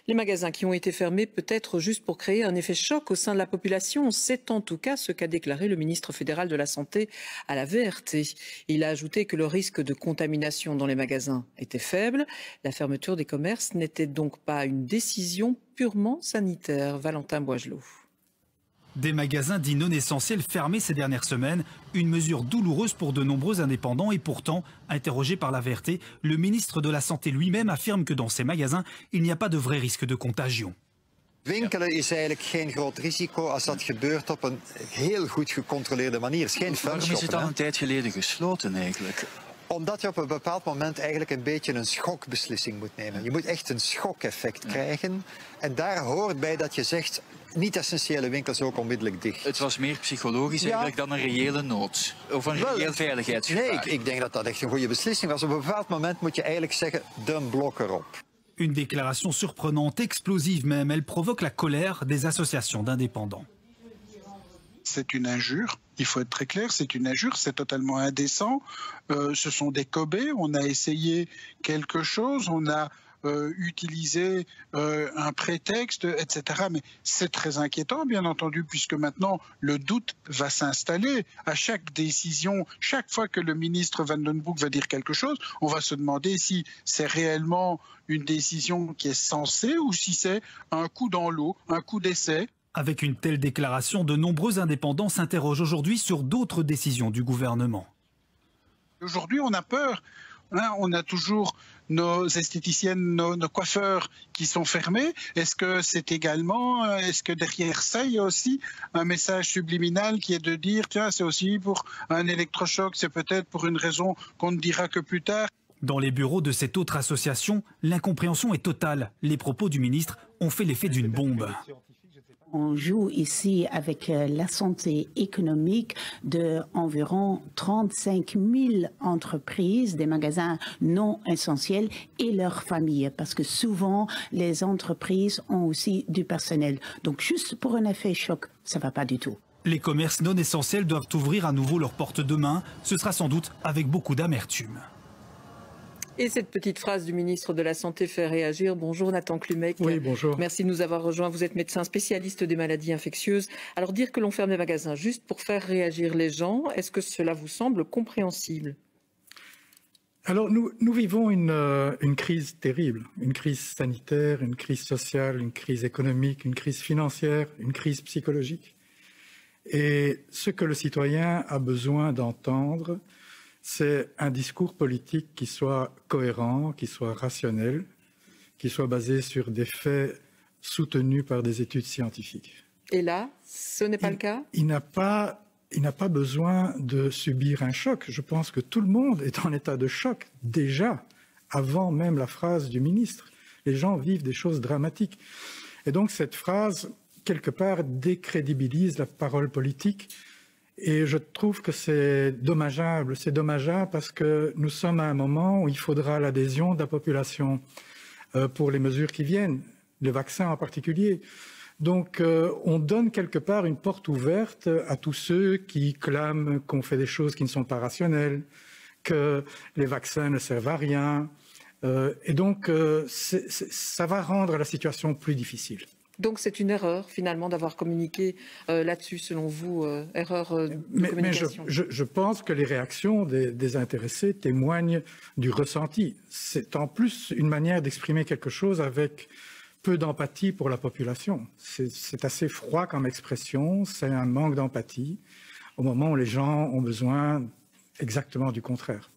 Les magasins qui ont été fermés peut-être juste pour créer un effet choc au sein de la population. C'est en tout cas ce qu'a déclaré le ministre fédéral de la Santé à la VRT. Il a ajouté que le risque de contamination dans les magasins était faible. La fermeture des commerces n'était donc pas une décision purement sanitaire. Valentin Boigelot. Des magasins dits non essentiels fermés ces dernières semaines, une mesure douloureuse pour de nombreux indépendants et pourtant, interrogé par la VRT, le ministre de la Santé lui-même affirme que dans ces magasins, il n'y a pas de vrai risque de contagion. Winkelen is eigenlijk geen groot risico als dat gebeurt op een heel goed gecontroleerde manier. Het is geen Waarom is het dan een tijd geleden gesloten eigenlijk? Omdat je op een bepaald moment eigenlijk een beetje een schokbeslissing moet nemen. Je moet echt een schokeffect krijgen. En daar hoort bij dat je zegt, niet-essentiële winkels ook onmiddellijk dicht. Het was meer psychologisch eigenlijk dan een reële nood. Of een reëel veiligheidsgevaar. Nee, ik denk dat dat echt een goede beslissing was. Op een bepaald moment moet je eigenlijk zeggen, de blok erop. Une déclaration surprenante, explosive même, elle provoque la colère des associations d'indépendants. C'est une injure, il faut être très clair, c'est une injure, c'est totalement indécent. Ce sont des cobés, on a essayé quelque chose, on a utilisé un prétexte, etc. Mais c'est très inquiétant, bien entendu, puisque maintenant le doute va s'installer. À chaque décision, chaque fois que le ministre Van den Broek va dire quelque chose, on va se demander si c'est réellement une décision qui est censée ou si c'est un coup dans l'eau, un coup d'essai. Avec une telle déclaration, de nombreux indépendants s'interrogent aujourd'hui sur d'autres décisions du gouvernement. Aujourd'hui, on a peur. On a toujours nos esthéticiennes, nos coiffeurs qui sont fermés. Est-ce que c'est également, est-ce que derrière ça, il y a aussi un message subliminal qui est de dire, tiens, c'est aussi pour un électrochoc, c'est peut-être pour une raison qu'on ne dira que plus tard. Dans les bureaux de cette autre association, l'incompréhension est totale. Les propos du ministre ont fait l'effet d'une bombe. On joue ici avec la santé économique de environ 35 000 entreprises, des magasins non essentiels et leurs familles, parce que souvent les entreprises ont aussi du personnel. Donc juste pour un effet choc, ça ne va pas du tout. Les commerces non essentiels doivent ouvrir à nouveau leurs portes demain. Ce sera sans doute avec beaucoup d'amertume. Et cette petite phrase du ministre de la Santé fait réagir. Bonjour Nathan Klumec. Oui, bonjour. Merci de nous avoir rejoints. Vous êtes médecin spécialiste des maladies infectieuses. Alors dire que l'on ferme les magasins juste pour faire réagir les gens, est-ce que cela vous semble compréhensible? Alors nous vivons une crise terrible, une crise sanitaire, une crise sociale, une crise économique, une crise financière, une crise psychologique. Et ce que le citoyen a besoin d'entendre, c'est un discours politique qui soit cohérent, qui soit rationnel, qui soit basé sur des faits soutenus par des études scientifiques. Et là, ce n'est pas le cas? Il n'a pas besoin de subir un choc. Je pense que tout le monde est en état de choc déjà, avant même la phrase du ministre. Les gens vivent des choses dramatiques. Et donc cette phrase, quelque part, décrédibilise la parole politique. Et je trouve que c'est dommageable. C'est dommageable parce que nous sommes à un moment où il faudra l'adhésion de la population pour les mesures qui viennent, le vaccin en particulier. Donc on donne quelque part une porte ouverte à tous ceux qui clament qu'on fait des choses qui ne sont pas rationnelles, que les vaccins ne servent à rien. Et donc ça va rendre la situation plus difficile. Donc c'est une erreur finalement d'avoir communiqué là-dessus, selon vous, erreur de communication. Mais je pense que les réactions des intéressés témoignent du ressenti. C'est en plus une manière d'exprimer quelque chose avec peu d'empathie pour la population. C'est assez froid comme expression, c'est un manque d'empathie au moment où les gens ont besoin exactement du contraire.